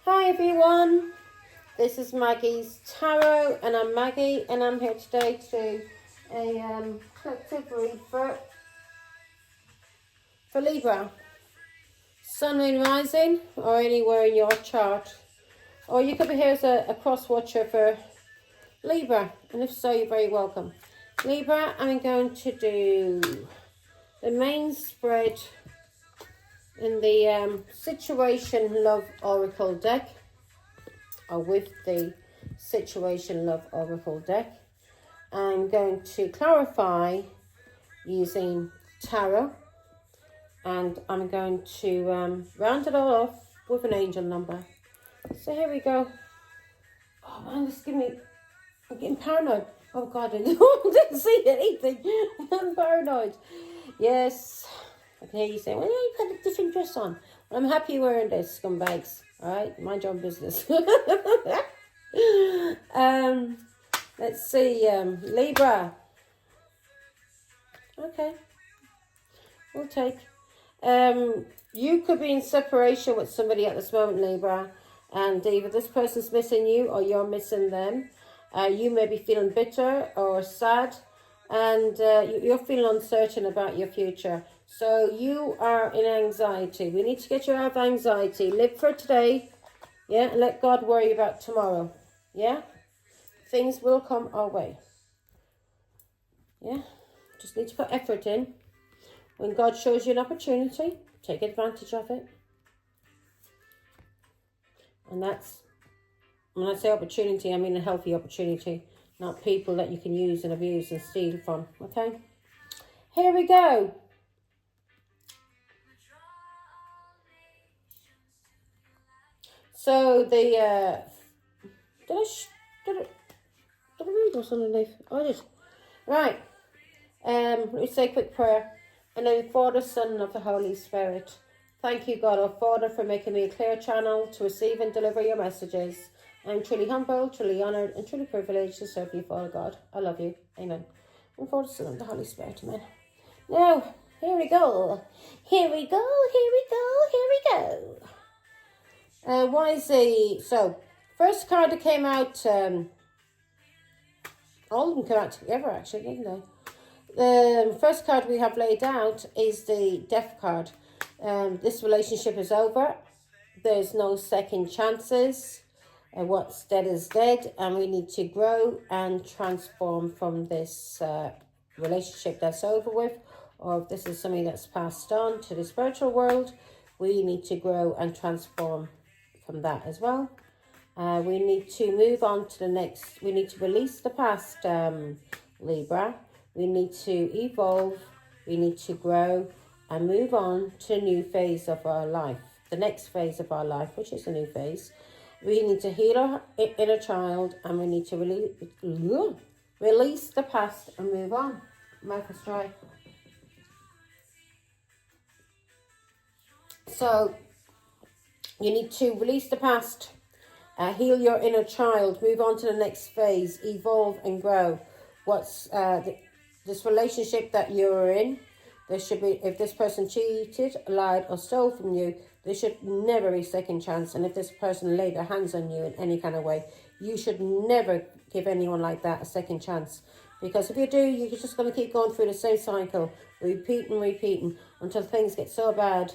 Hi everyone, this is Maggie's Tarot and I'm Maggie and I'm here today to a collective read for Libra, Sun, Moon, Rising or anywhere in your chart, or you could be here as a cross watcher for Libra, and if so you're very welcome. Libra, I'm going to do the main spread in the Situation Love Oracle deck, or with the Situation Love Oracle deck. I'm going to clarify using tarot, and I'm going to round it all off with an angel number. So here we go. Oh man, this give me, I'm getting paranoid. Oh God, I didn't see anything. I'm paranoid. Yes. I can hear you saying, well, yeah, you've got a different dress on. Well, I'm happy wearing this, scumbags. All right, mind your own business. Let's see, Libra. Okay, we'll take. You could be in separation with somebody at this moment, Libra, and either this person's missing you or you're missing them. You may be feeling bitter or sad, and you're feeling uncertain about your future. So you are in anxiety. We need to get you out of anxiety. Live for today, yeah, and let God worry about tomorrow, yeah? Things will come our way, yeah? Just need to put effort in. When God shows you an opportunity, take advantage of it. And that's, when I say opportunity, I mean a healthy opportunity, not people that you can use and abuse and steal from, okay? Here we go. So the, did I read what's underneath? Oh, I did. Right. Let me say a quick prayer. And then Father, Son, of the Holy Spirit. Thank you, God, our Father, for making me a clear channel to receive and deliver your messages. I'm truly humbled, truly honoured, and truly privileged to serve you, Father God. I love you. Amen. And Father, Son, of the Holy Spirit. Amen. Now, here we go. Here we go. Here we go. Here we go. What is the... So, first card that came out... all of them came out together, actually, didn't they? The first card we have laid out is the Death card. This relationship is over. There's no second chances. What's dead is dead, and we need to grow and transform from this relationship that's over with, or if this is something that's passed on to the spiritual world, we need to grow and transform from that as well. We need to move on to the next. We need to release the past, Libra. We need to evolve. We need to grow and move on to a new phase of our life. The next phase of our life, which is a new phase. We need to heal our inner child, and we need to release the past and move on. Mouth is dry. So you need to release the past, heal your inner child, move on to the next phase, evolve and grow. What's this relationship that you're in? There should be, if this person cheated, lied or stole from you, there should never be a second chance. And if this person laid their hands on you in any kind of way, you should never give anyone like that a second chance. Because if you do, you're just going to keep going through the same cycle, repeating until things get so bad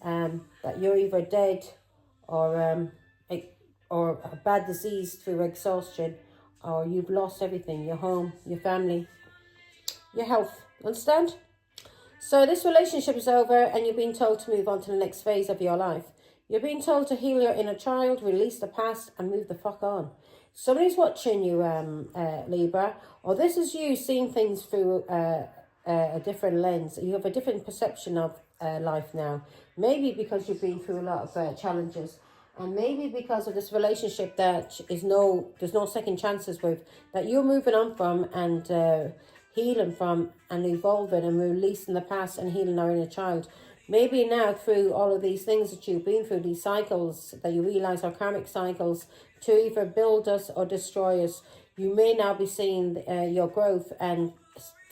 that you're either dead or a bad disease through exhaustion, or you've lost everything, your home, your family, your health. Understand? So this relationship is over, and you're being told to move on to the next phase of your life. You're being told to heal your inner child, release the past, and move the fuck on. Somebody's watching you, Libra, or this is you seeing things through a different lens. You have a different perception of life now. Maybe because you've been through a lot of challenges, and maybe because of this relationship that there's no second chances with, that you're moving on from and healing from and evolving and releasing the past and healing our inner child. Maybe now through all of these things that you've been through, these cycles that you realise are karmic cycles to either build us or destroy us, you may now be seeing your growth and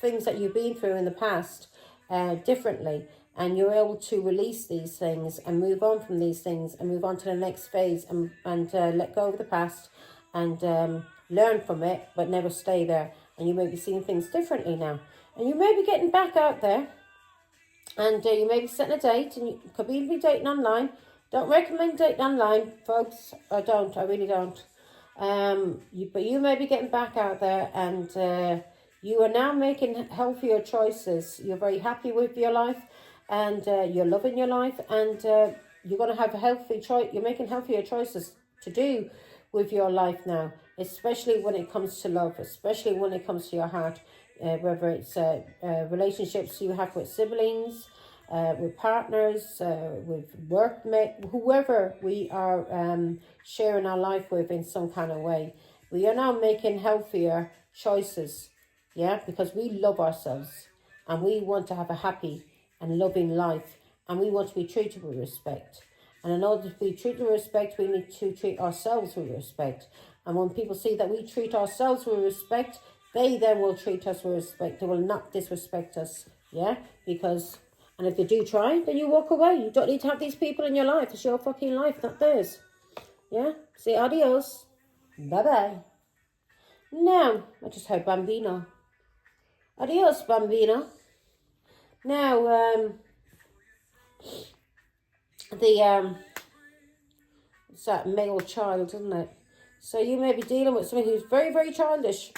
things that you've been through in the past differently. and you're able to release these things and move on from these things and move on to the next phase, and let go of the past, and learn from it, but never stay there. And you may be seeing things differently now, and you may be getting back out there, and you may be setting a date, and you could even be dating online. Don't recommend dating online, folks. I really don't. But you may be getting back out there, and you are now making healthier choices. You're very happy with your life, and you're loving your life, and you're going to have a healthy choice. You're making healthier choices to do with your life now, especially when it comes to love, especially when it comes to your heart, whether it's relationships you have with siblings, with partners, with workmates, whoever we are sharing our life with in some kind of way. We are now making healthier choices, yeah, because we love ourselves, and we want to have a happy and loving life, and we want to be treated with respect. And in order to be treated with respect, we need to treat ourselves with respect. And when people see that we treat ourselves with respect, they then will treat us with respect. They will not disrespect us, yeah? Because, and if they do try, then you walk away. You don't need to have these people in your life. It's your fucking life, not theirs. Yeah? Say adios. Bye-bye. Now, I just heard Bambino. Adios, Bambino. Now, it's that male child, isn't it? So you may be dealing with someone who's very, very childish.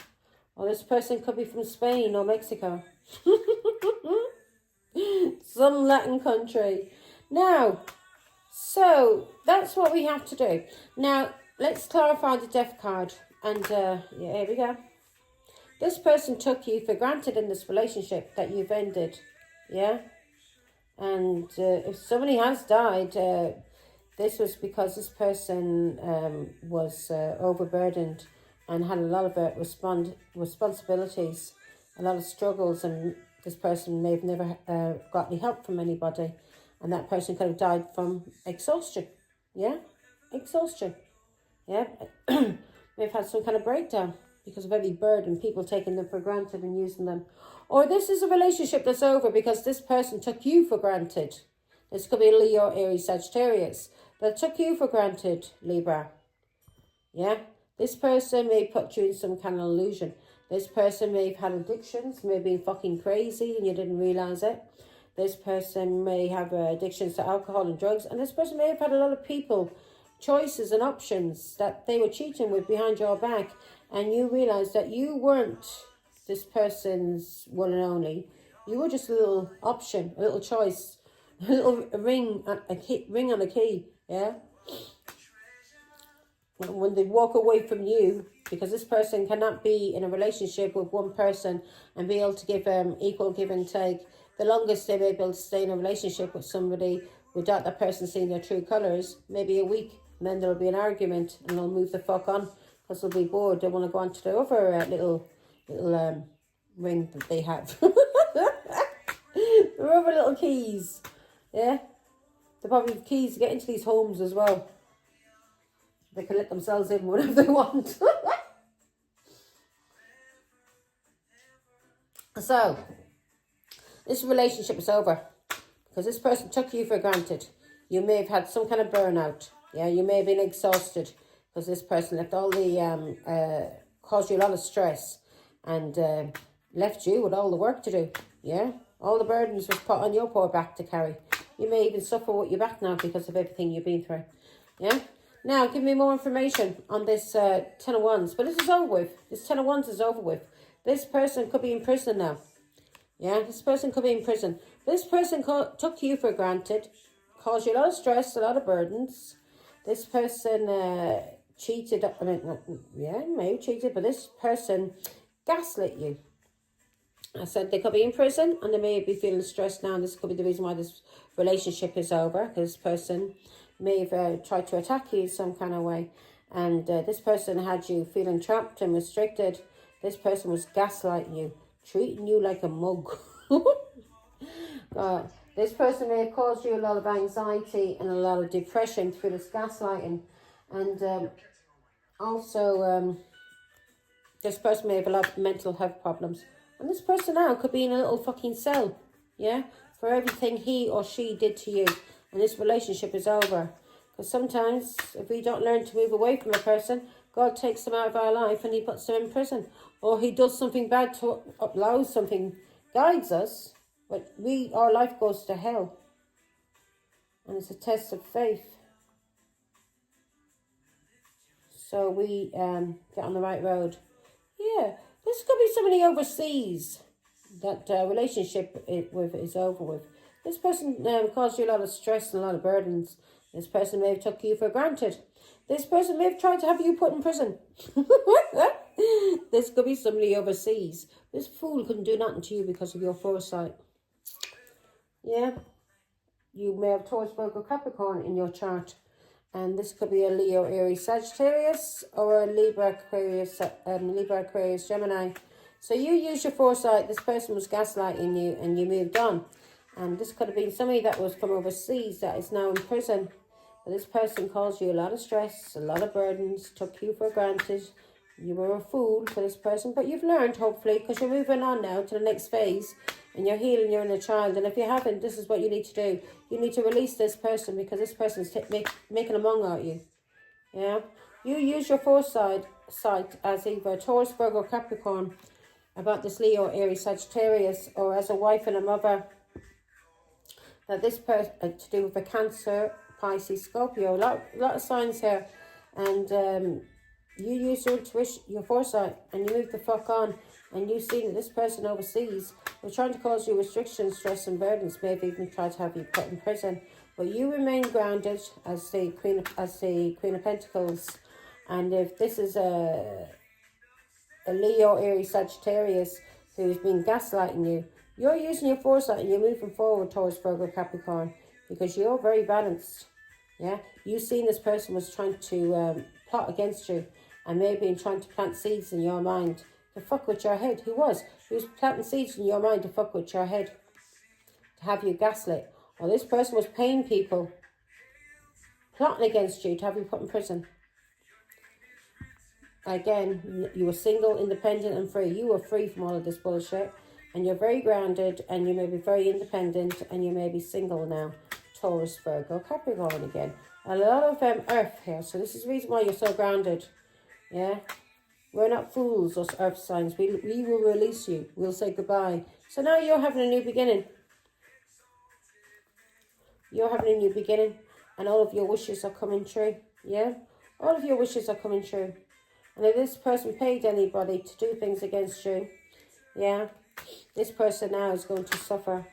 Or this person could be from Spain or Mexico. Some Latin country. Now, so that's what we have to do. Now, let's clarify the death card. And yeah, here we go. This person took you for granted in this relationship that you've ended. Yeah? And if somebody has died, this was because this person was overburdened and had a lot of responsibilities, a lot of struggles, and this person may have never got any help from anybody, and that person could have died from exhaustion. Yeah? Exhaustion. Yeah? May have had some kind of breakdown because of every burden, people taking them for granted and using them. Or this is a relationship that's over because this person took you for granted. This could be Leo, Aries, Sagittarius. That took you for granted, Libra. Yeah? This person may put you in some kind of illusion. This person may have had addictions, may have been fucking crazy and you didn't realise it. This person may have addictions to alcohol and drugs. And this person may have had a lot of people, choices and options that they were cheating with behind your back. And you realised that you weren't this person's one and only. You were just a little option, a little choice, a little ring on a key, yeah? When they walk away from you, because this person cannot be in a relationship with one person and be able to give equal give and take. The longest they may be able to stay in a relationship with somebody without that person seeing their true colours, maybe a week, and then there'll be an argument and they'll move the fuck on because they'll be bored. They want to go on to the other little ring that they have. The other little keys, yeah? They probably have keys to get into these homes as well. They can let themselves in whenever they want. So, this relationship is over because this person took you for granted. You may have had some kind of burnout. Yeah, you may have been exhausted because this person left all the, caused you a lot of stress and left you with all the work to do. Yeah, all the burdens was put on your poor back to carry. You may even suffer with your back now because of everything you've been through. Yeah. Now, give me more information on this 10 of Wands. But this is over with. This 10 of Wands is over with. This person could be in prison now. Yeah, this person could be in prison. This person took you for granted, caused you a lot of stress, a lot of burdens. This person cheated. I mean, yeah, maybe cheated, but this person gaslit you. I said they could be in prison and they may be feeling stressed now. And this could be the reason why this relationship is over. Because this person may have tried to attack you in some kind of way. And this person had you feeling trapped and restricted. This person was gaslighting you, treating you like a mug. This person may have caused you a lot of anxiety and a lot of depression through this gaslighting. And also, this person may have a lot of mental health problems. And this person now could be in a little fucking cell, yeah, for everything he or she did to you. And this relationship is over. Because sometimes, if we don't learn to move away from a person, God takes them out of our life and he puts them in prison. Or he does something bad to allow something, guides us. But our life goes to hell. And it's a test of faith. So we get on the right road. Yeah, this could be somebody overseas that relationship is over with. This person caused you a lot of stress and a lot of burdens. This person may have took you for granted. This person may have tried to have you put in prison. This could be somebody overseas. This fool couldn't do nothing to you because of your foresight. Yeah. You may have Taurus, Virgo, Capricorn in your chart. And this could be a Leo, Aries, Sagittarius, or a Libra, Aquarius, Gemini. So you use your foresight. This person was gaslighting you and you moved on. And this could have been somebody that was from overseas that is now in prison. But this person caused you a lot of stress, a lot of burdens, took you for granted. You were a fool for this person. But you've learned, hopefully, because you're moving on now to the next phase. And you're healing your inner child. And if you haven't, this is what you need to do. You need to release this person because this person is making a mong out of you. Yeah? You use your foresight as either Taurus, Virgo, Capricorn about this Leo, Aries, Sagittarius, or as a wife and a mother. That this person, to do with a Cancer, Pisces, Scorpio, a lot of signs here. And you use your intuition, your foresight, and you move the fuck on. And you've seen that this person overseas was trying to cause you restrictions, stress and burdens, maybe even try to have you put in prison. But you remain grounded as the Queen of Pentacles. And if this is a Leo, Aries, Sagittarius who's been gaslighting you, you're using your foresight and you're moving forward towards Virgo, Capricorn because you're very balanced. Yeah, you've seen this person was trying to plot against you and maybe trying to plant seeds in your mind to fuck with your head. He was planting seeds in your mind to fuck with your head, to have you gaslit. Or this person was paying people, plotting against you to have you put in prison. Again, you were single, independent and free. You were free from all of this bullshit. And you're very grounded and you may be very independent and you may be single now. Taurus, Virgo, Capricorn again. A lot of earth here. So this is the reason why you're so grounded. Yeah. We're not fools, us earth signs. We will release you. We'll say goodbye. So now you're having a new beginning. You're having a new beginning. And all of your wishes are coming true. Yeah? All of your wishes are coming true. And if this person paid anybody to do things against you, yeah, this person now is going to suffer.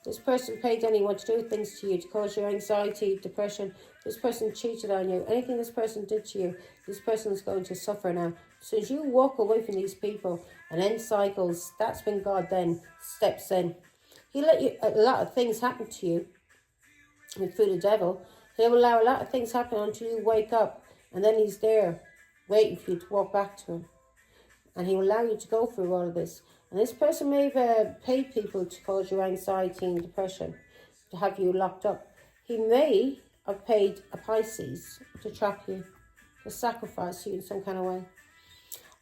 This person paid anyone to do things to you, to cause you anxiety, depression. This person cheated on you. Anything this person did to you, this person is going to suffer now. So as you walk away from these people and end cycles, that's when God then steps in. He let you a lot of things happen to you through the devil. He'll allow a lot of things happen until you wake up. And then he's there waiting for you to walk back to him. And he will allow you to go through all of this. And this person may have paid people to cause you anxiety and depression, to have you locked up. He may have paid a Pisces to trap you, to sacrifice you in some kind of way.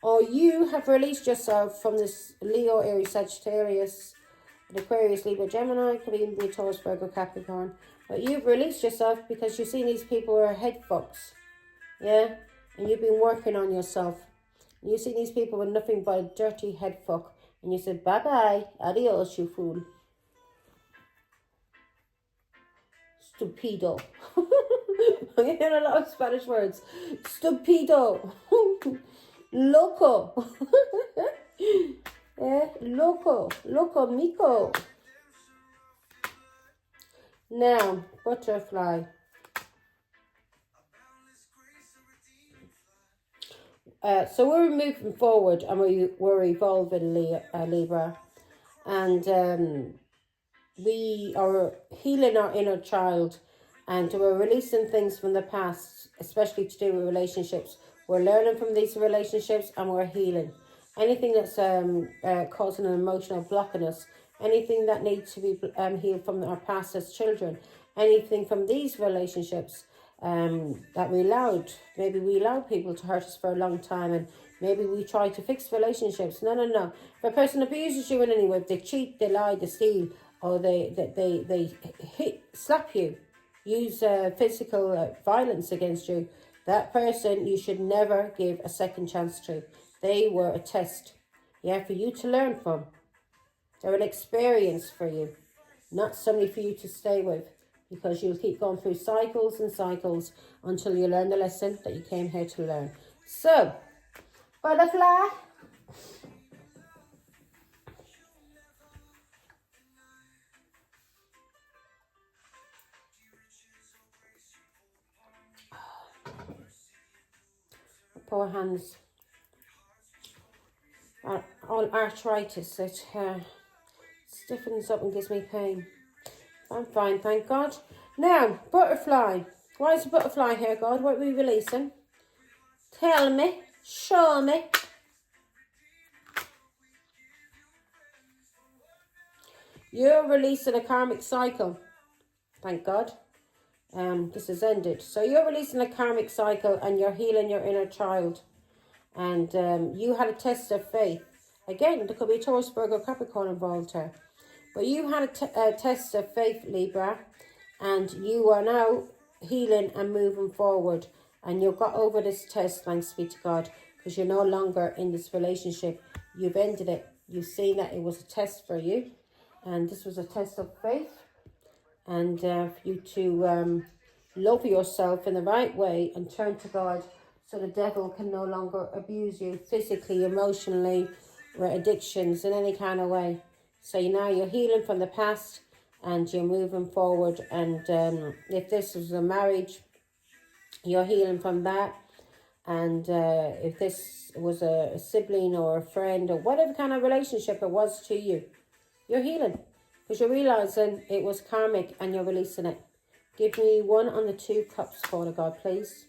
Or you have released yourself from this Leo, Aries, Sagittarius, Aquarius, Libra, Gemini, could even be Taurus, Virgo, Capricorn. But you've released yourself because you've seen these people are head fucks. Yeah? And you've been working on yourself. You see these people with nothing but a dirty head fuck. And you said, bye-bye, adios, you fool. Stupido. I hear a lot of Spanish words. Stupido. Loco. Loco. Loco mico. Now, butterfly. So we're moving forward and we're evolving, Libra. And we are healing our inner child. And we're releasing things from the past, especially to do with relationships. We're learning from these relationships and we're healing. Anything that's causing an emotional block in us. Anything that needs to be healed from our past as children. Anything from these relationships. That we allowed. Maybe we allowed people to hurt us for a long time and maybe we try to fix relationships. No. If a person abuses you in any way, if they cheat, they lie, they steal, or they slap you, use physical violence against you, that person you should never give a second chance to. They were a test, yeah, for you to learn from. They're an experience for you, not somebody for you to stay with, because you'll keep going through cycles and cycles until you learn the lesson that you came here to learn. So, butterfly. Poor hands. All arthritis, it stiffens up and gives me pain. I'm fine, thank God. Now, butterfly. Why is a butterfly here, God? What are we releasing? Tell me. Show me. You're releasing a karmic cycle. Thank God. This has ended. So you're releasing a karmic cycle and you're healing your inner child. And you had a test of faith. Again, there could be Taurus, Virgo, Capricorn involved here. But you had a test of faith, Libra. And you are now healing and moving forward. And you've got over this test, thanks be to God. Because you're no longer in this relationship. You've ended it. You've seen that it was a test for you. And this was a test of faith. And for you to love yourself in the right way and turn to God, so the devil can no longer abuse you physically, emotionally, or addictions in any kind of way. So now you're healing from the past and you're moving forward. And if this was a marriage, you're healing from that. And if this was a sibling or a friend or whatever kind of relationship it was to you, you're healing. Because you're realizing it was karmic and you're releasing it. Give me 1 on the 2 cups, Father God, please.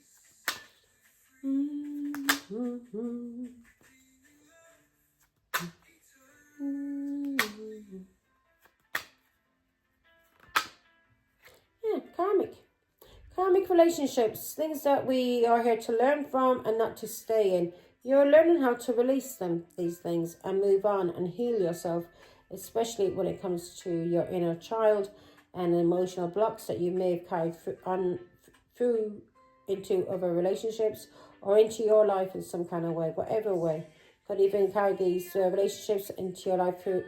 Yeah, karmic. Karmic relationships, things that we are here to learn from and not to stay in. You're learning how to release these things, and move on and heal yourself, especially when it comes to your inner child and emotional blocks that you may have carried through into other relationships or into your life in some kind of way, whatever way. Could even carry these relationships into your life through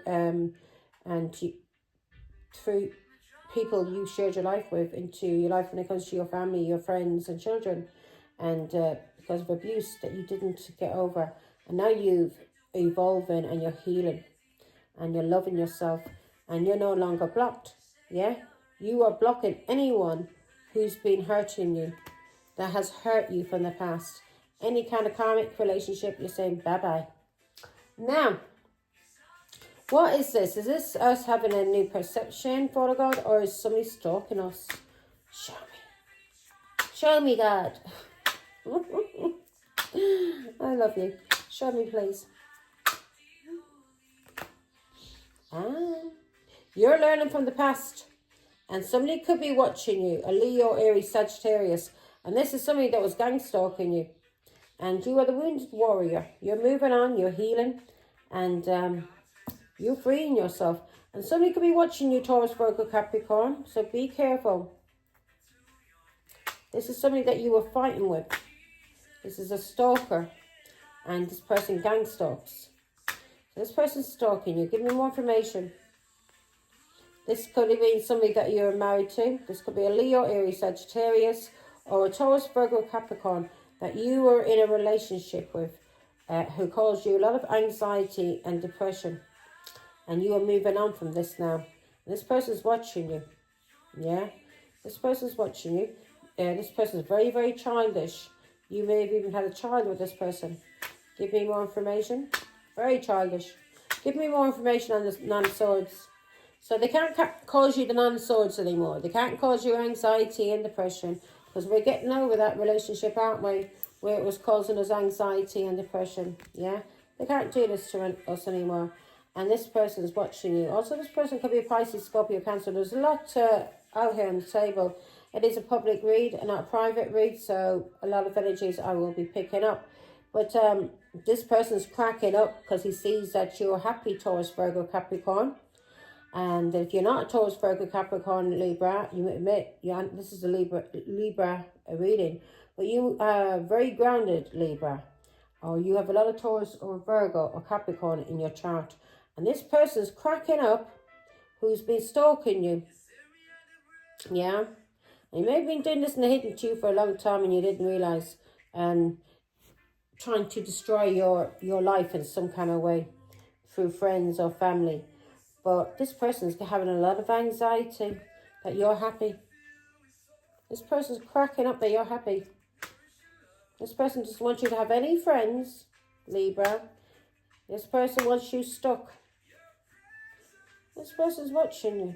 through people you shared your life with, into your life when it comes to your family, your friends and children, and because of abuse that you didn't get over. And now you've evolving and you're healing and you're loving yourself and you're no longer blocked. Yeah, you are blocking anyone who's been hurting you, that has hurt you from the past. Any kind of karmic relationship, you're saying bye-bye. Now, what is this? Is this us having a new perception, Father God, or is somebody stalking us? Show me. Show me, God. I love you. Show me, please. You're learning from the past. And somebody could be watching you, a Leo, Aries, Sagittarius. And this is somebody that was gang stalking you. And you are the wounded warrior. You're moving on, you're healing, and you're freeing yourself. And somebody could be watching you, Taurus, Virgo, Capricorn. So be careful. This is somebody that you were fighting with. This is a stalker. And this person gang stalks. So this person's stalking you. Give me more information. This could have been somebody that you're married to. This could be a Leo, Aries, Sagittarius, or a Taurus, Virgo, Capricorn that you were in a relationship with, who caused you a lot of anxiety and depression. And you are moving on from this now. And this person's watching you. Yeah? This person's watching you. This person's very, very childish. You may have even had a child with this person. Give me more information. Very childish. Give me more information on the Nine of Swords. So they can't cause you the Nine of Swords anymore. They can't cause you anxiety and depression. Because we're getting over that relationship, aren't we? Where it was causing us anxiety and depression. Yeah? They can't do this to us anymore. And this person's watching you. Also, this person could be a Pisces, Scorpio, Cancer. There's a lot out here on the table. It is a public read and not a private read. So a lot of energies I will be picking up. But this person's cracking up because he sees that you're happy, Taurus, Virgo, Capricorn. And if you're not a Taurus, Virgo, Capricorn, Libra, you admit, this is a Libra reading, but you are very grounded, Libra. Or you have a lot of Taurus or Virgo or Capricorn in your chart. And this person's cracking up who's been stalking you. Yeah? And you may have been doing this in the hidden to you for a long time and you didn't realise. And trying to destroy your life in some kind of way through friends or family. But this person's having a lot of anxiety that you're happy. This person's cracking up that you're happy. This person just wants you to have any friends, Libra. This person wants you stuck. This person's watching you.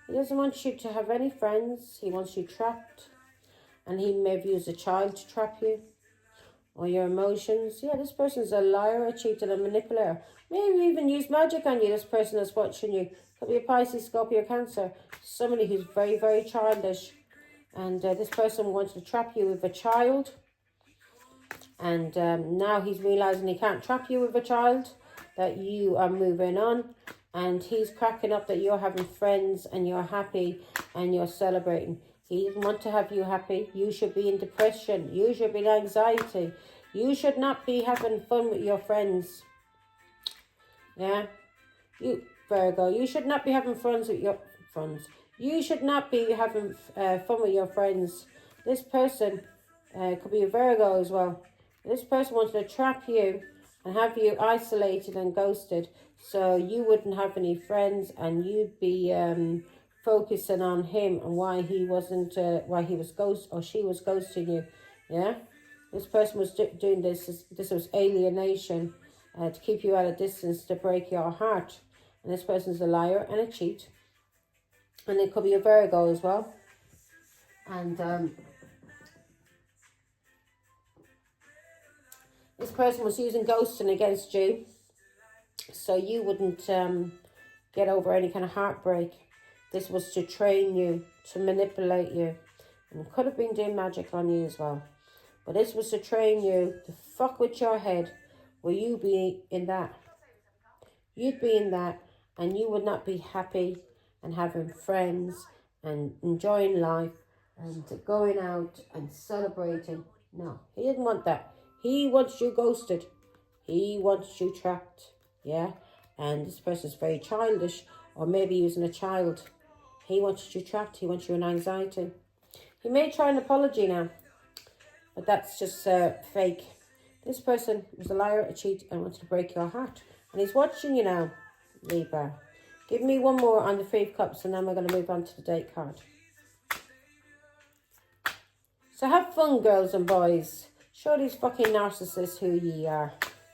He doesn't want you to have any friends. He wants you trapped. And he may have used a child to trap you. Or your emotions. Yeah, this person's a liar, a cheat, and a manipulator. Maybe even use magic on you, this person that's watching you. Could be a Pisces, Scorpio, Cancer. Somebody who's very, very childish. And this person wants to trap you with a child. And now he's realising he can't trap you with a child. That you are moving on. And he's cracking up that you're having friends and you're happy and you're celebrating. He doesn't want to have you happy. You should be in depression. You should be in anxiety. You should not be having fun with your friends. Yeah? You, Virgo, you should not be having fun with your friends. You should not be having fun with your friends. This person could be a Virgo as well. This person wants to trap you and have you isolated and ghosted. So you wouldn't have any friends and you'd be focusing on him and why he wasn't, why he was she was ghosting you. Yeah? This person was doing this. This was alienation to keep you at a distance, to break your heart. And this person's a liar and a cheat. And it could be a Virgo as well. And this person was using ghosting against you. So you wouldn't get over any kind of heartbreak. This was to train you, to manipulate you. And could have been doing magic on you as well. But this was to train you to fuck with your head. Will you be in that? You'd be in that. And you would not be happy and having friends and enjoying life and going out and celebrating. No, he didn't want that. He wants you ghosted. He wants you trapped. Yeah? And this person's very childish. Or maybe using a child. He wants you trapped. He wants you in anxiety. He may try an apology now. But that's just fake. This person was a liar, a cheat, and wants to break your heart. And he's watching you now, Libra. Give me one more on the Three of Cups, and then we're going to move on to the date card. So have fun, girls and boys. Show these fucking narcissists who ye are.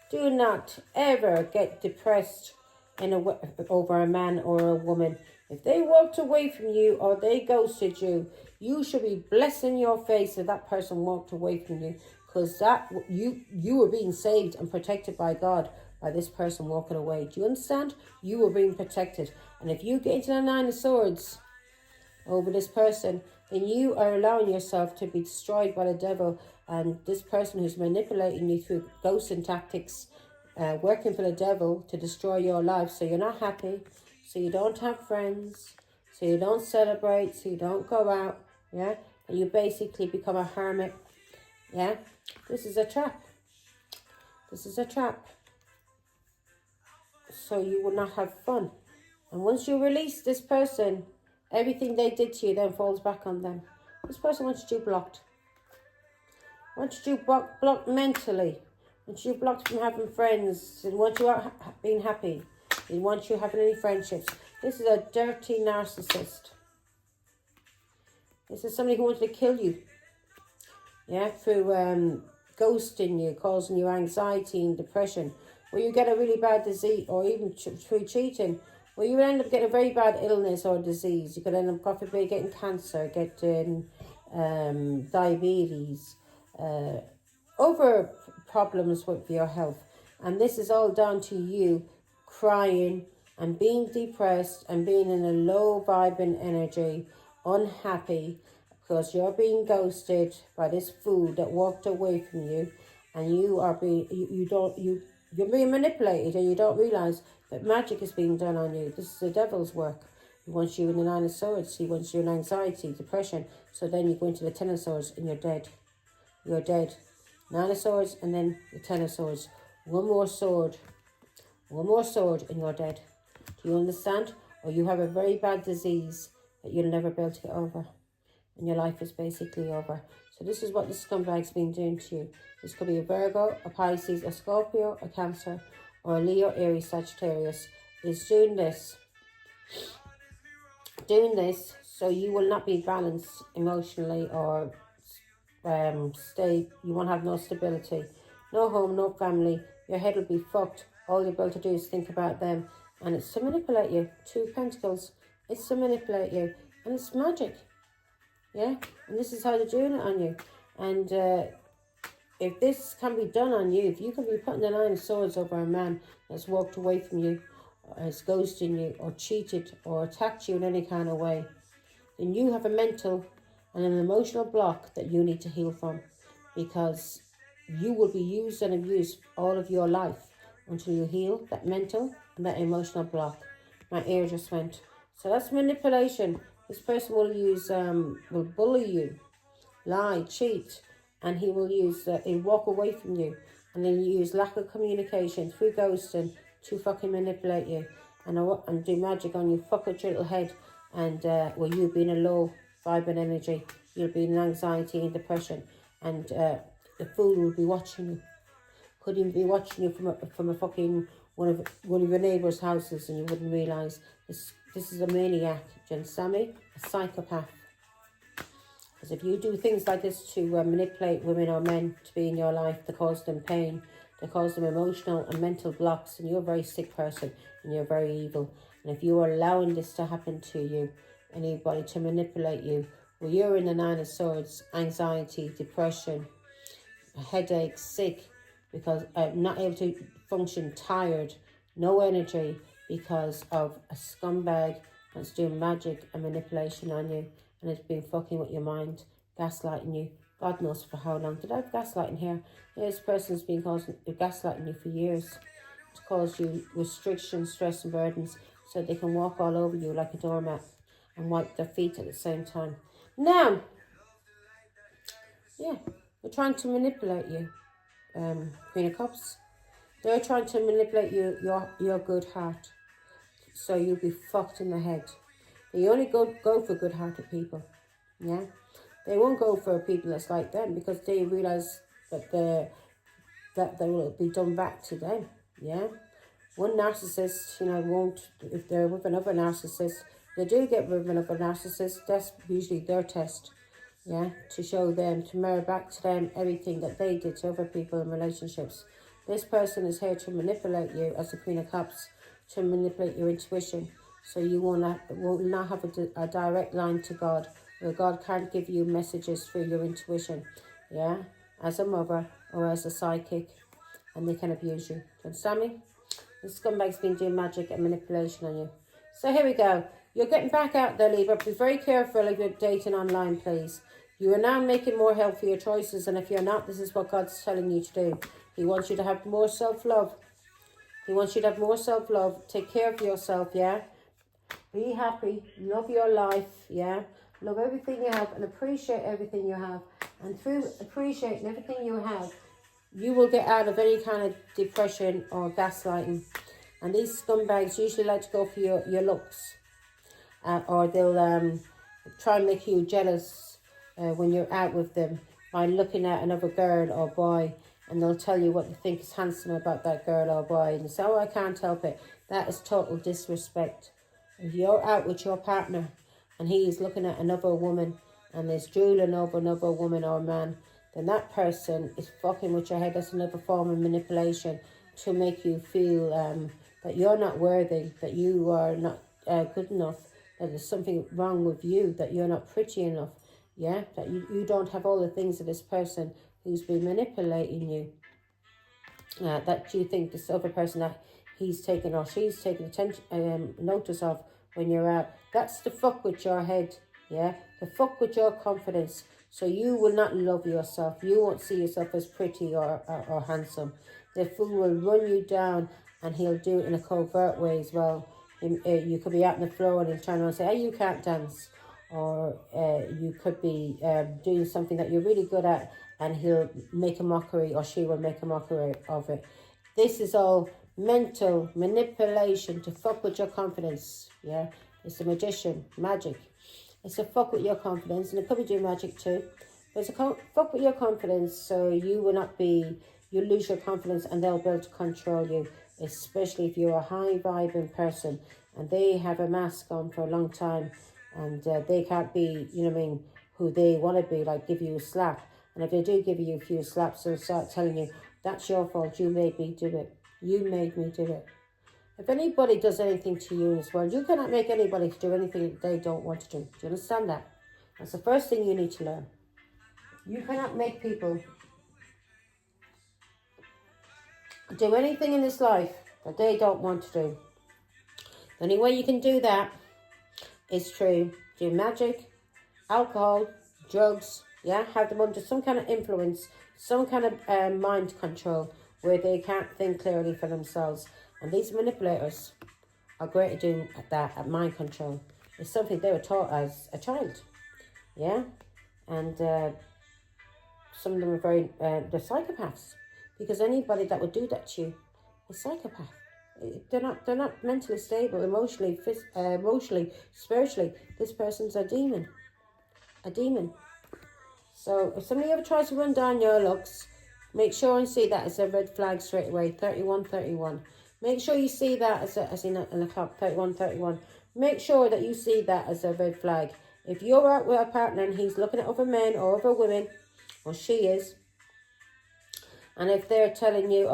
Do not ever get depressed over a man or a woman. If they walked away from you or they ghosted you, you should be blessing your face if that person walked away from you, because that you were being saved and protected by God by this person walking away. Do you understand? You were being protected. And if you get into the Nine of Swords over this person, then you are allowing yourself to be destroyed by the devil. And this person who's manipulating you through ghosting tactics, working for the devil to destroy your life, so you're not happy, so you don't have friends, so you don't celebrate, so you don't go out, yeah, and you basically become a hermit, yeah. This is a trap. This is a trap. So you will not have fun. And once you release this person, everything they did to you then falls back on them. This person wants you blocked. Wants you blocked mentally. Wants you blocked from having friends. Didn't want you out being happy. Didn't want you having any friendships. This is a dirty narcissist. This is somebody who wants to kill you. Yeah, through ghosting you, causing you anxiety and depression. Or you get a really bad disease, or even through cheating. Well, you end up getting a very bad illness or disease. You could end up, God forbid, getting cancer, getting diabetes, other problems with your health. And this is all down to you crying and being depressed and being in a low vibing energy, unhappy, because you're being ghosted by this fool that walked away from you, and you are being, you're being manipulated and you don't realise that magic is being done on you. This is the devil's work. He wants you in the Nine of Swords. He wants you in anxiety, depression. So then you go into the Ten of Swords and you're dead. You're dead. Nine of Swords and then the Ten of Swords. One more sword. One more sword and you're dead. Do you understand? Or you have a very bad disease that you'll never be able to get over. And your life is basically over. So this is what the scumbag's been doing to you. This could be a Virgo, a Pisces, a Scorpio, a Cancer, or a Leo, Aries, Sagittarius. Is doing this. Doing this so you will not be balanced emotionally or you won't have no stability. No home, no family. Your head will be fucked. All you're able to do is think about them. And it's to manipulate you. Two of Pentacles. It's to manipulate you. And it's magic. Yeah? And this is how they're doing it on you. And if this can be done on you, if you can be putting the Nine of Swords over a man that's walked away from you, or has ghosted you, or cheated, or attacked you in any kind of way, then you have a mental and an emotional block that you need to heal from. Because you will be used and abused all of your life until you heal that mental and that emotional block. My ear just went. So that's manipulation. This person will use, will bully you, lie, cheat, and he will use, he'll walk away from you, and then use lack of communication through ghosting to fucking manipulate you, and do magic on you, fuck up your little head, and well, you'll be in a low vibrant energy, you'll be in anxiety and depression, and the fool will be watching you. Could even be watching you from a fucking one of your neighbour's houses, and you wouldn't realise. This is a maniac, do you understand me? A psychopath. Because if you do things like this to manipulate women or men to be in your life, to cause them pain, to cause them emotional and mental blocks, and you're a very sick person, and you're very evil. And if you are allowing this to happen to you, anybody to manipulate you, well, you're in the Nine of Swords, anxiety, depression, headache, sick, because not able to function, tired, no energy, because of a scumbag that's doing magic and manipulation on you, and it's been fucking with your mind, gaslighting you. God knows for how long. Did I have gaslighting here? Yeah, this person's been gaslighting you for years to cause you restrictions, stress and burdens, so they can walk all over you like a doormat and wipe their feet at the same time. Now, yeah, they're trying to manipulate you, Queen of Cups. They're trying to manipulate your good heart, so you'll be fucked in the head. They only go for good-hearted people, yeah? They won't go for people that's like them, because they realise that they will be done back to them, yeah? One narcissist, won't, if they're with another narcissist, they do get with another narcissist, that's usually their test, yeah? To show them, to mirror back to them everything that they did to other people in relationships. This person is here to manipulate you as the Queen of Cups, to manipulate your intuition, so you will not have a direct line to God, where God can't give you messages through your intuition, yeah, as a mother or as a psychic, and they can abuse you. Do you understand me? The scumbag's been doing magic and manipulation on you. So here we go. You're getting back out there, Libra. Be very careful if you're dating online, please. You are now making more healthier choices, and if you're not, this is what God's telling you to do. He wants you to have more self-love. He wants you to have more self-love. Take care of yourself, yeah? Be happy. Love your life, yeah? Love everything you have and appreciate everything you have. And through appreciating everything you have, you will get out of any kind of depression or gaslighting. And these scumbags usually like to go for your looks. Or they'll try and make you jealous when you're out with them by looking at another girl or boy. And they'll tell you what they think is handsome about that girl or boy. And you say, oh, I can't help it. That is total disrespect. If you're out with your partner and he is looking at another woman and is drooling over another woman or man, then that person is fucking with your head. That's another form of manipulation to make you feel that you're not worthy, that you are not good enough, that there's something wrong with you, that you're not pretty enough, yeah? That you don't have all the things of this person who's been manipulating you. That you think this other person that he's taking or she's taking notice of when you're out. That's to fuck with your head, yeah? To fuck with your confidence, So you will not love yourself. You won't see yourself as pretty or handsome. The fool will run you down, and he'll do it in a covert way as well. You could be out on the floor and he'll turn around and say, hey, you can't dance. Or you could be doing something that you're really good at, and he'll make a mockery, or she will make a mockery of it. This is all mental manipulation to fuck with your confidence. Yeah, it's a magician, magic. It's to fuck with your confidence, and it could be doing magic too. But it's a fuck with your confidence, so you will not be, you lose your confidence, and they'll be able to control you, especially if you're a high vibing person and they have a mask on for a long time, and they can't be, you know what I mean, who they want to be, like give you a slap. And if they do give you a few slaps, they'll start telling you, that's your fault, you made me do it. You made me do it. If anybody does anything to you in this world, you cannot make anybody do anything that they don't want to do. Do you understand that? That's the first thing you need to learn. You cannot make people do anything in this life that they don't want to do. The only way you can do that is through do magic, alcohol, drugs, yeah, have them under some kind of influence, some kind of mind control where they can't think clearly for themselves. And these manipulators are great at doing that, at mind control. It's something they were taught as a child, yeah? And some of them are very, they're psychopaths, because anybody that would do that to you is psychopath. They're not mentally stable, emotionally, spiritually. This person's a demon. A demon. So if somebody ever tries to run down your looks, make sure and see that as a red flag straight away. 3131. Make sure you see that as in a clock. 3131. Make sure that you see that as a red flag. If you're out with a partner and he's looking at other men or other women, or she is, and if they're telling you,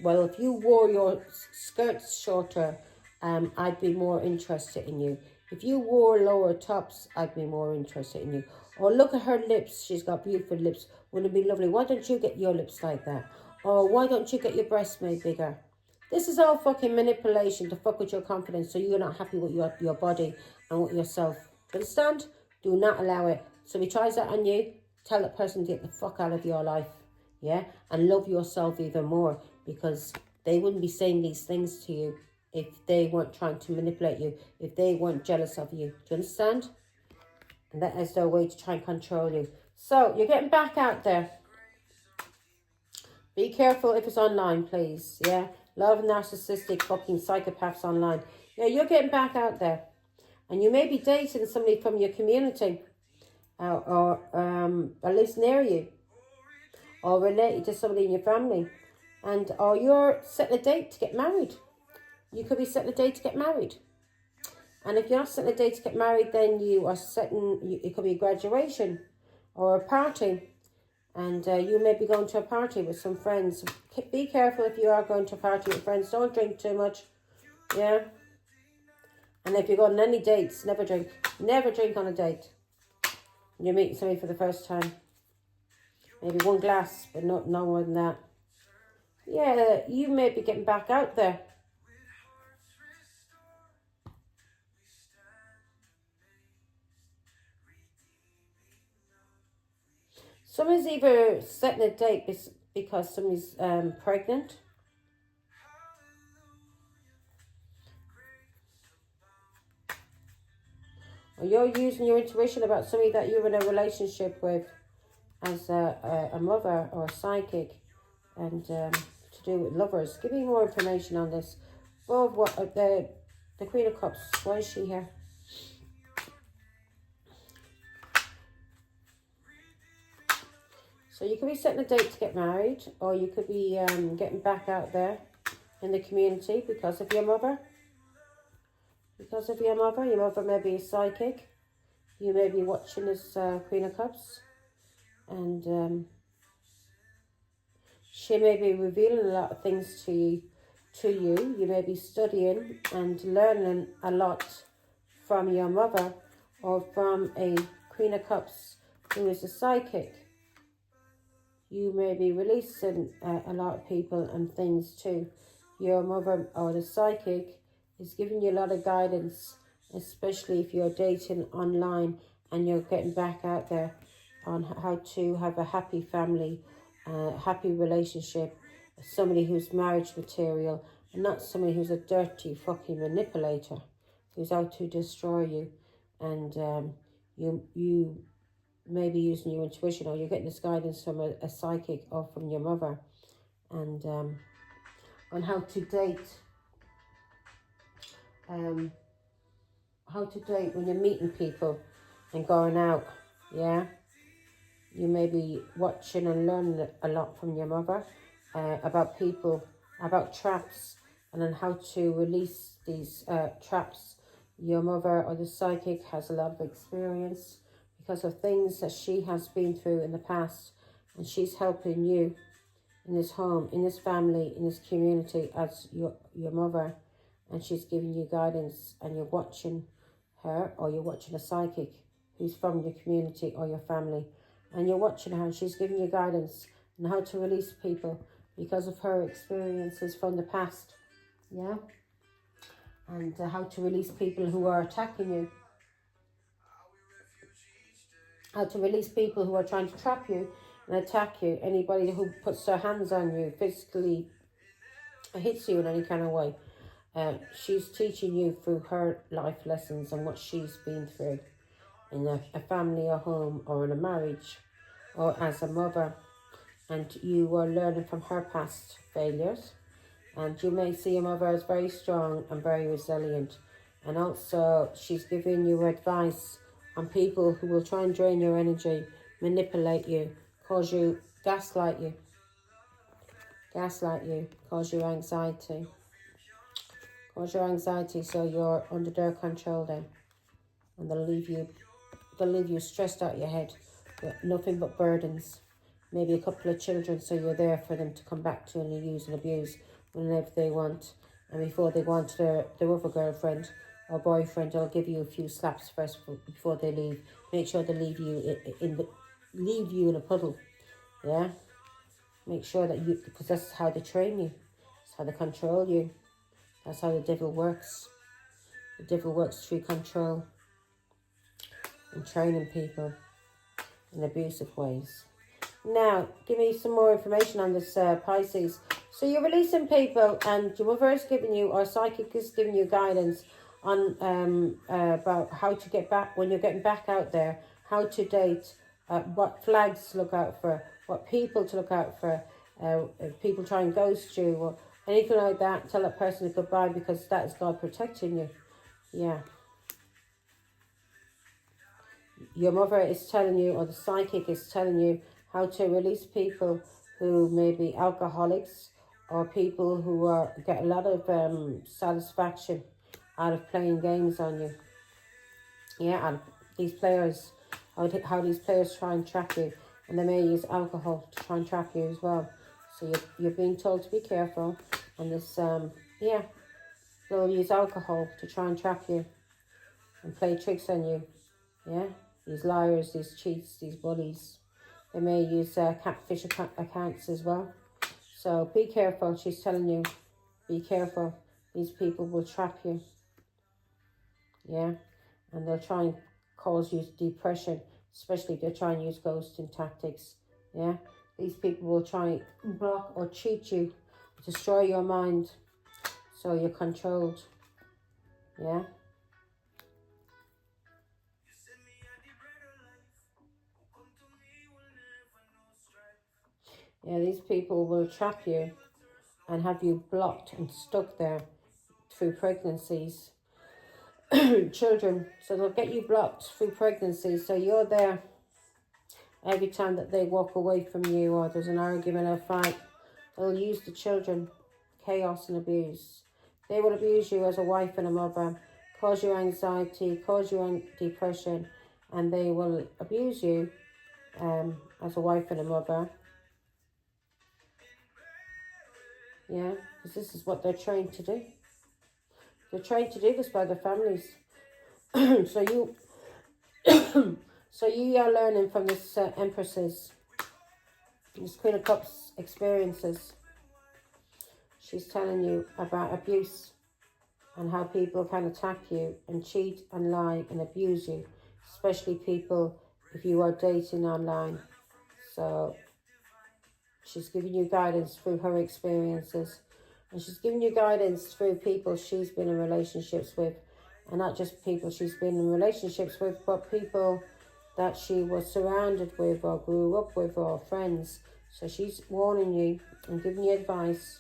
well, if you wore your skirts shorter, I'd be more interested in you. If you wore lower tops, I'd be more interested in you. Or look at her lips. She's got beautiful lips. Wouldn't it be lovely? Why don't you get your lips like that? Or why don't you get your breasts made bigger? This is all fucking manipulation to fuck with your confidence, so you're not happy with your body and with yourself. Do you understand? Do not allow it. So if he tries that on you, tell that person to get the fuck out of your life. Yeah? And love yourself even more, because they wouldn't be saying these things to you if they weren't trying to manipulate you, if they weren't jealous of you. Do you understand? And that is their way to try and control you. So, you're getting back out there. Be careful if it's online, please. Yeah? A lot of narcissistic fucking psychopaths online. Yeah, you're getting back out there. And you may be dating somebody from your community. Or lives near you. Or related to somebody in your family. Or you're setting a date to get married. You could be setting a date to get married. And if you're not setting a date to get married, then you are setting, it could be a graduation or a party. And you may be going to a party with some friends. Be careful if you are going to a party with friends. Don't drink too much. Yeah. And if you're going on any dates, never drink. Never drink on a date. When you're meeting somebody for the first time. Maybe one glass, but no more than that. Yeah, you may be getting back out there. Somebody's either setting a date because somebody's pregnant. Or you're using your intuition about somebody that you're in a relationship with as a mother or a psychic, and to do with lovers. Give me more information on this. Well, what the Queen of Cups, why is she here? So you could be setting a date to get married, or you could be getting back out there in the community because of your mother. Because of your mother may be a psychic. You may be watching this Queen of Cups, and she may be revealing a lot of things to you. You may be studying and learning a lot from your mother, or from a Queen of Cups who is a psychic. You may be releasing a lot of people and things too. Your mother or the psychic is giving you a lot of guidance, especially if you're dating online and you're getting back out there. on how to have a happy family, happy relationship, somebody who's marriage material, and not somebody who's a dirty fucking manipulator, who's out to destroy you, and you may be using your intuition, or you're getting this guidance from a psychic or from your mother, and on how to date. How to date when you're meeting people and going out, yeah? You may be watching and learning a lot from your mother about people, about traps, and on how to release these traps. Your mother or the psychic has a lot of experience because of things that she has been through in the past, and she's helping you in this home, in this family, in this community as your mother, and she's giving you guidance, and you're watching her, or you're watching a psychic who's from your community or your family, and you're watching her, and she's giving you guidance on how to release people because of her experiences from the past, yeah? And how to release people who are attacking you, how to release people who are trying to trap you and attack you, anybody who puts their hands on you, physically hits you in any kind of way. She's teaching you through her life lessons and what she's been through in a family or home or in a marriage or as a mother, and you are learning from her past failures, and you may see your mother as very strong and very resilient, and also she's giving you advice on people who will try and drain your energy, manipulate you, cause you, gaslight you, cause you anxiety. Cause your anxiety, so you're under their control then, and they'll leave you stressed out your head with nothing but burdens. Maybe a couple of children, so you're there for them to come back to and use and abuse whenever they want, and before they want their other girlfriend or boyfriend, they'll give you a few slaps first before they leave. Make sure they leave you in a puddle, yeah. Make sure that because that's how they train you, that's how they control you. That's how the devil works. The devil works through control and training people in abusive ways. Now, give me some more information on this Pisces. So you're releasing people, and your mother is giving you, or psychic is giving you guidance on about how to get back when you're getting back out there, how to date, what flags to look out for, what people to look out for, if people try and ghost you, or anything like that. Tell that person goodbye, because that is God protecting you. Yeah. Your mother is telling you, or the psychic is telling you, how to release people who may be alcoholics, or people who get a lot of satisfaction out of playing games on you. Yeah, and these players, how these players try and trap you, and they may use alcohol to try and trap you as well. So you're being told to be careful. And this, they'll use alcohol to try and trap you and play tricks on you. Yeah, these liars, these cheats, these bullies. They may use catfish accounts as well. So be careful. She's telling you, be careful. These people will trap you. Yeah, and they'll try and cause you depression, especially if they try and use ghosting tactics. Yeah, these people will try and block or cheat you, destroy your mind, so you're controlled. Yeah. Yeah, these people will trap you and have you blocked and stuck there through pregnancies. Children, so they'll get you blocked through pregnancies, so you're there every time that they walk away from you, or there's an argument or fight. They'll use the children, chaos and abuse. They will abuse you as a wife and a mother, cause you anxiety, cause you depression, and they will abuse you as a wife and a mother. Yeah, because this is what they're trained to do. They're trained to do this by their families. So you are learning from this Empress's, this Queen of Cups experiences. She's telling you about abuse and how people can attack you and cheat and lie and abuse you, especially people if you are dating online. So she's giving you guidance through her experiences. And she's giving you guidance through people she's been in relationships with. And not just people she's been in relationships with, but people that she was surrounded with or grew up with or friends. So she's warning you and giving you advice.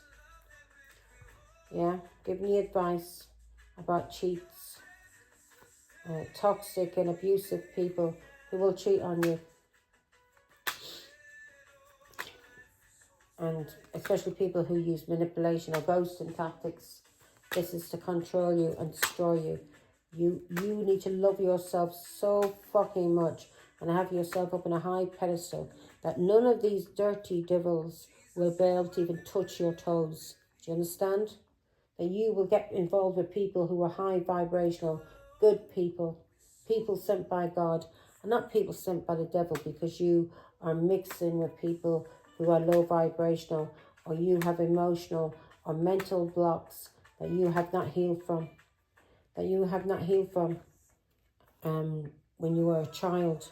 Yeah, giving you advice about cheats. Toxic and abusive people who will cheat on you. And especially people who use manipulation or ghosting tactics. This is to control you and destroy you. You need to love yourself so fucking much and have yourself up on a high pedestal that none of these dirty devils will be able to even touch your toes. Do you understand? That you will get involved with people who are high vibrational, good people, people sent by God, and not people sent by the devil, because you are mixing with people who are low vibrational, or you have emotional or mental blocks that you have not healed from. When you were a child,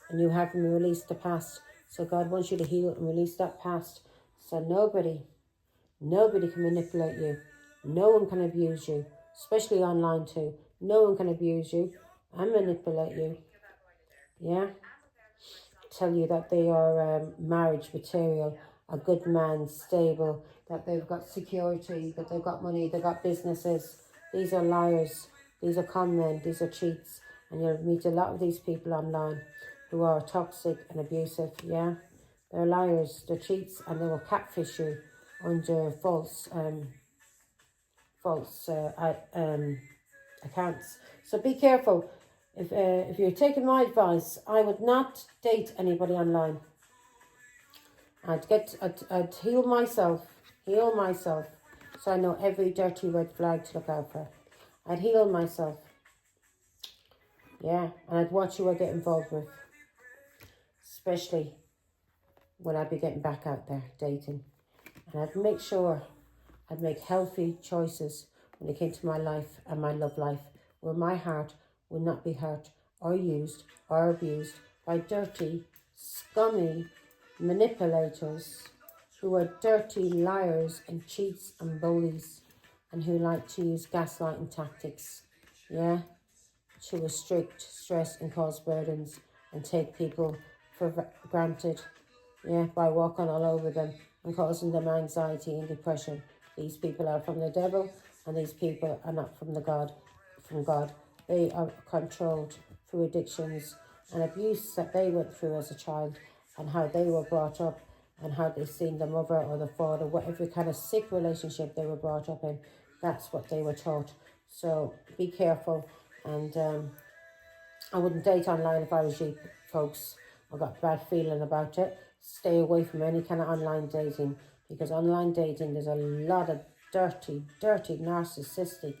and you haven't released the past. So God wants you to heal and release that past. So nobody can manipulate you. No one can abuse you, especially online too. No one can abuse you and manipulate you. Yeah? Tell you that they are marriage material, a good man, stable, that they've got security, that they've got money, they've got businesses. These are liars. These are con men. These are cheats. And you'll meet a lot of these people online who are toxic and abusive. Yeah? They're liars. They're cheats, and they will catfish you under false accounts. So be careful. If you're taking my advice, I would not date anybody online. I'd heal myself, so I know every dirty red flag to look out for. I'd heal myself. Yeah, and I'd watch who I get involved with, especially when I'd be getting back out there dating. And I'd make sure I'd make healthy choices when it came to my life and my love life, where my heart will not be hurt or used or abused by dirty, scummy manipulators who are dirty liars and cheats and bullies, and who like to use gaslighting tactics, yeah, to restrict, stress and cause burdens and take people for granted, yeah, by walking all over them and causing them anxiety and depression. These people are from the devil, and these people are not from God. They are controlled through addictions and abuse that they went through as a child, and how they were brought up, and how they seen the mother or the father, whatever kind of sick relationship they were brought up in. That's what they were taught. So be careful, and I wouldn't date online if I was you, folks. I've got a bad feeling about it. Stay away from any kind of online dating, because online dating, there's a lot of dirty, narcissistic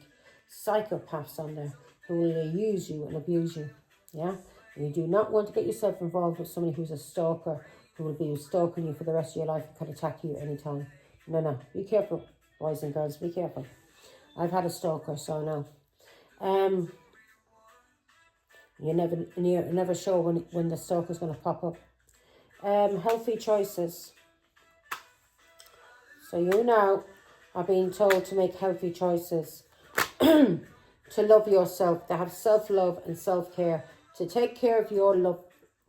psychopaths on there who will use you and abuse you. Yeah? And you do not want to get yourself involved with somebody who's a stalker, who will be stalking you for the rest of your life and can attack you anytime. No. Be careful, boys and girls. Be careful. I've had a stalker, so no. You're never sure when the stalker's going to pop up. Healthy choices. So you now are being told to make healthy choices. To love yourself, to have self-love and self-care, to take care of your love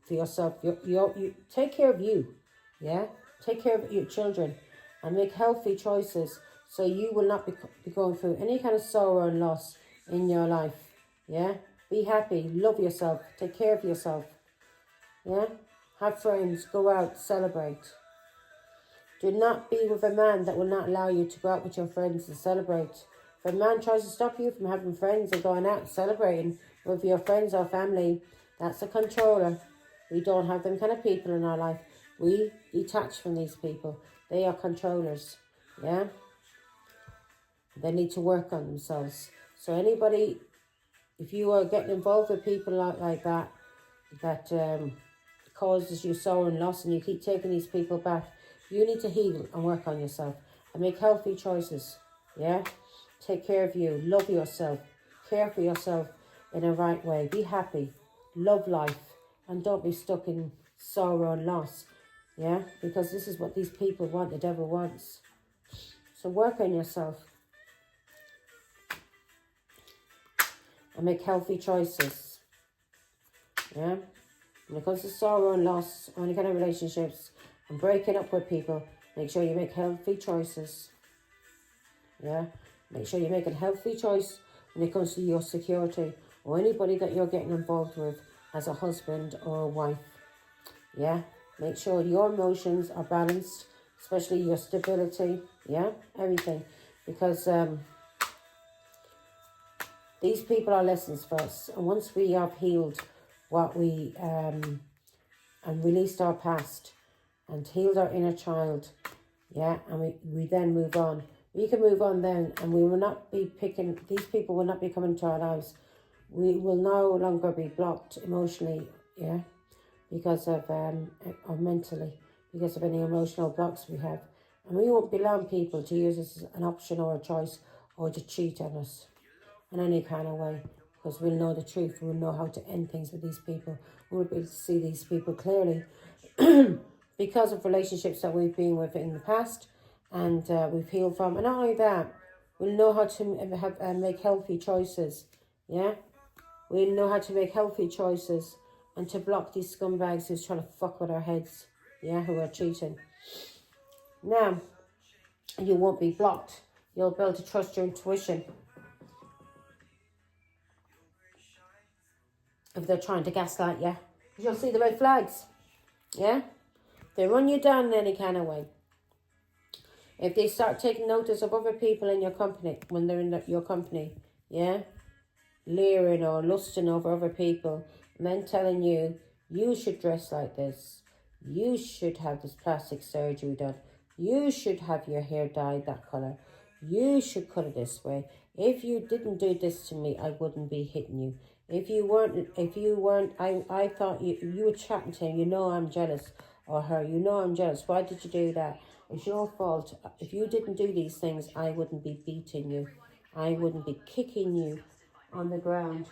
for yourself. You take care of you, yeah? Take care of your children and make healthy choices, so you will not be going through any kind of sorrow and loss in your life, yeah? Be happy, love yourself, take care of yourself, yeah? Have friends, go out, celebrate. Do not be with a man that will not allow you to go out with your friends and celebrate. If a man tries to stop you from having friends and going out and celebrating with your friends or family, that's a controller. We don't have them kind of people in our life. We detach from these people. They are controllers, yeah? They need to work on themselves. So anybody, if you are getting involved with people like that, causes you sorrow and loss, and you keep taking these people back, you need to heal and work on yourself and make healthy choices, yeah? Take care of you, love yourself, care for yourself in a right way, be happy, love life, And don't be stuck in sorrow and loss. Yeah, because this is what these people want, the devil wants. So work on yourself. And make healthy choices. Yeah? When it comes to sorrow and loss, or any kind of relationships, and breaking up with people, make sure you make healthy choices. Yeah? Make sure you make a healthy choice when it comes to your security, or anybody that you're getting involved with as a husband or a wife. Yeah? Make sure your emotions are balanced, especially your stability. Yeah? Everything. Because these people are lessons for us. And once we have healed what we, and released our past, and healed our inner child, yeah, and we then move on. We can move on then, and we will not be picking, these people will not be coming to our lives. We will no longer be blocked emotionally, yeah, because of, or mentally, because of any emotional blocks we have. And we won't be allowing people to use this as an option or a choice, or to cheat on us in any kind of way, because we'll know the truth. We'll know how to end things with these people. We'll be able to see these people clearly because of relationships that we've been with in the past, and we've healed from. And not only that, we'll know how to make healthy choices. Yeah, we'll know how to make healthy choices and to block these scumbags who's trying to fuck with our heads. Yeah, who are cheating. Now, you won't be blocked. You'll be able to trust your intuition. If they're trying to gaslight you, you'll see the red flags. Yeah, they run you down in any kind of way. If they start taking notice of other people in your company, when they're in your company, yeah, leering or lusting over other people, and then telling you, you should dress like this, you should have this plastic surgery done, you should have your hair dyed that colour, you should cut it this way. If you didn't do this to me, I wouldn't be hitting you. If you weren't, I thought you were chatting to him, you know I'm jealous, or her, you know I'm jealous, why did you do that? It's your fault. If you didn't do these things, I wouldn't be beating you. I wouldn't be kicking you on the ground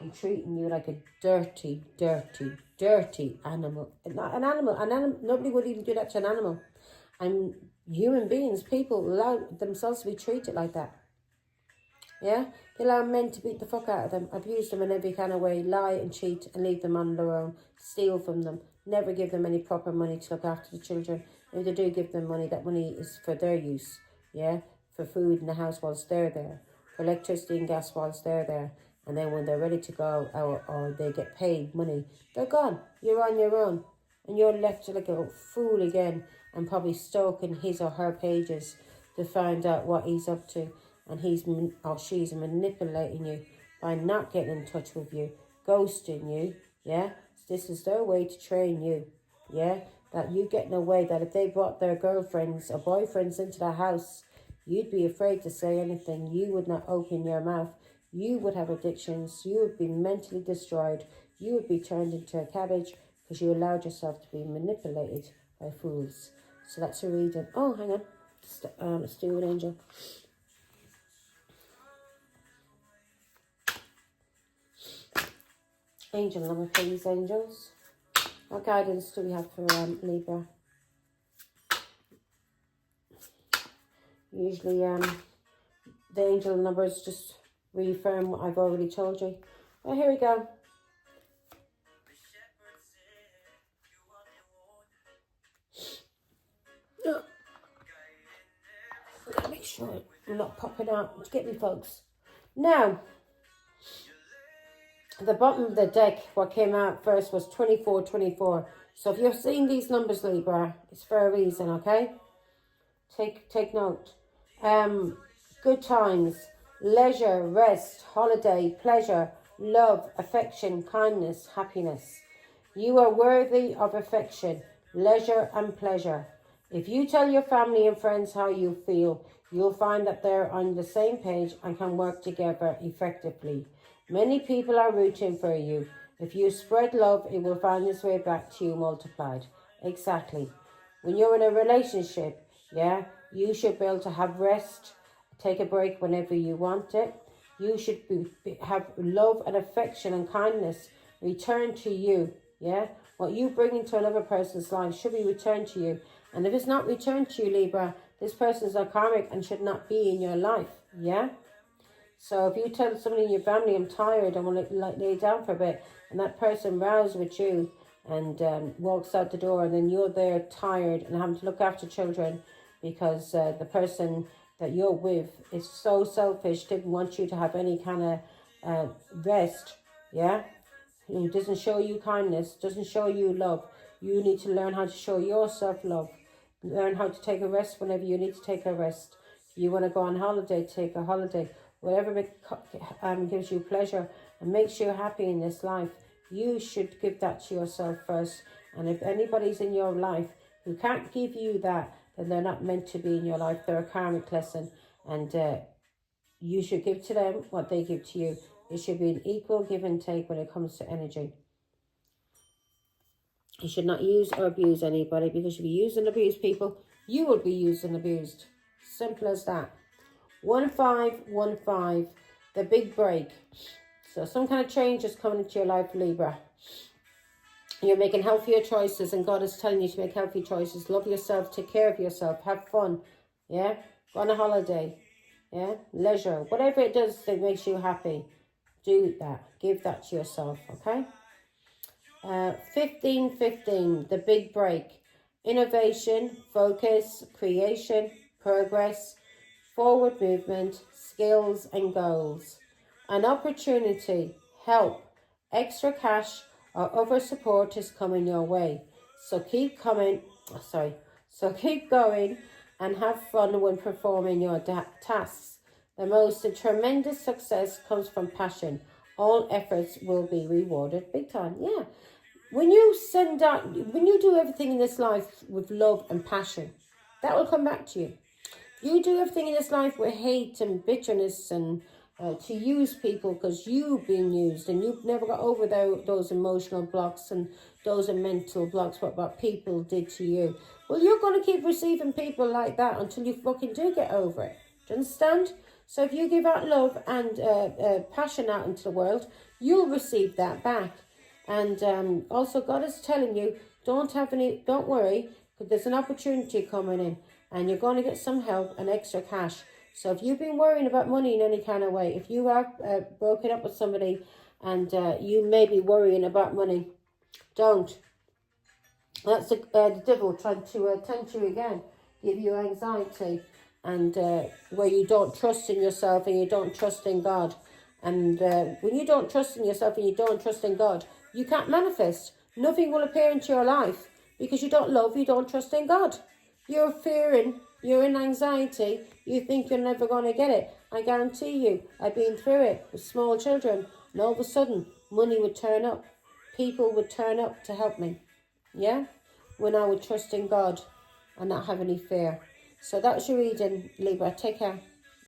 and treating you like a dirty, dirty, dirty animal. Not an animal. Nobody would even do that to an animal. And human beings, people allow themselves to be treated like that. Yeah? They allow men to beat the fuck out of them, abuse them in every kind of way, lie and cheat and leave them on their own, steal from them, never give them any proper money to look after the children. If they do give them money, that money is for their use, yeah? For food in the house whilst they're there, for electricity and gas whilst they're there. And then when they're ready to go, or they get paid money, they're gone. You're on your own. And you're left like a fool again, and probably stalking his or her pages to find out what he's up to. And he's or she's manipulating you by not getting in touch with you, ghosting you, yeah? This is their way to train you, yeah? That you get in a way that if they brought their girlfriends or boyfriends into the house, you'd be afraid to say anything. You would not open your mouth. You would have addictions. You would be mentally destroyed. You would be turned into a cabbage because you allowed yourself to be manipulated by fools. So that's a reading. Oh, hang on. Let's do an angel. Angel number, please, angels. What guidance do we have for Libra? Usually the angel numbers just reaffirm what I've already told you. Well, here we go. Make sure I'm not popping out. Get me, folks. Now, at the bottom of the deck, what came out first was 2424. So if you're seeing these numbers, Libra, it's for a reason, okay? Take note. Good times, leisure, rest, holiday, pleasure, love, affection, kindness, happiness. You are worthy of affection, leisure and pleasure. If you tell your family and friends how you feel, you'll find that they're on the same page and can work together effectively. Many people are rooting for you. If you spread love, it will find its way back to you multiplied. Exactly. When you're in a relationship, yeah, you should be able to have rest, take a break whenever you want it. You should have love and affection and kindness return to you, Yeah? What you bring into another person's life should be returned to you. And if it's not returned to you, Libra, this person's a karmic and should not be in your life. Yeah? So if you tell somebody in your family, I'm tired, I want to lay down for a bit, and that person rows with you and walks out the door, and then you're there tired and having to look after children because the person that you're with is so selfish, didn't want you to have any kind of rest, yeah? Who doesn't show you kindness, doesn't show you love. You need to learn how to show yourself love. Learn how to take a rest whenever you need to take a rest. If you want to go on holiday, take a holiday. Whatever gives you pleasure and makes you happy in this life, you should give that to yourself first. And if anybody's in your life who can't give you that, then they're not meant to be in your life. They're a karmic lesson. And you should give to them what they give to you. It should be an equal give and take when it comes to energy. You should not use or abuse anybody, because if you use and abuse people, you will be used and abused. Simple as that. 1515, the big break. So some kind of change is coming into your life, Libra. You're making healthier choices, and God is telling you to make healthy choices. Love yourself, take care of yourself, have fun. Yeah? Go on a holiday. Yeah? Leisure. Whatever it does that makes you happy, do that. Give that to yourself, okay? 1515, the big break. Innovation, focus, creation, progress, forward movement, skills and goals. An opportunity, help, extra cash or other support is coming your way. So keep going and have fun when performing your tasks. The most tremendous success comes from passion. All efforts will be rewarded big time. Yeah. When you do everything in this life with love and passion, that will come back to you. You do everything in this life with hate and bitterness and to use people because you've been used and you've never got over those emotional blocks and those mental blocks, what people did to you. Well, you're going to keep receiving people like that until you fucking do get over it. Do you understand? So if you give out love and passion out into the world, you'll receive that back. And also God is telling you, don't worry, because there's an opportunity coming in and you're going to get some help and extra cash. So if you've been worrying about money in any kind of way, if you have broken up with somebody and you may be worrying about money, don't. That's the devil trying to tempt you again, give you anxiety, and where you don't trust in yourself and you don't trust in God. And when you don't trust in yourself and you don't trust in God, you can't manifest. Nothing will appear into your life because you don't love, you don't trust in God. You're fearing, you're in anxiety, you think you're never going to get it. I guarantee you, I've been through it with small children, and all of a sudden, money would turn up. People would turn up to help me. Yeah? When I would trust in God and not have any fear. So that's your reading, Libra. Take care.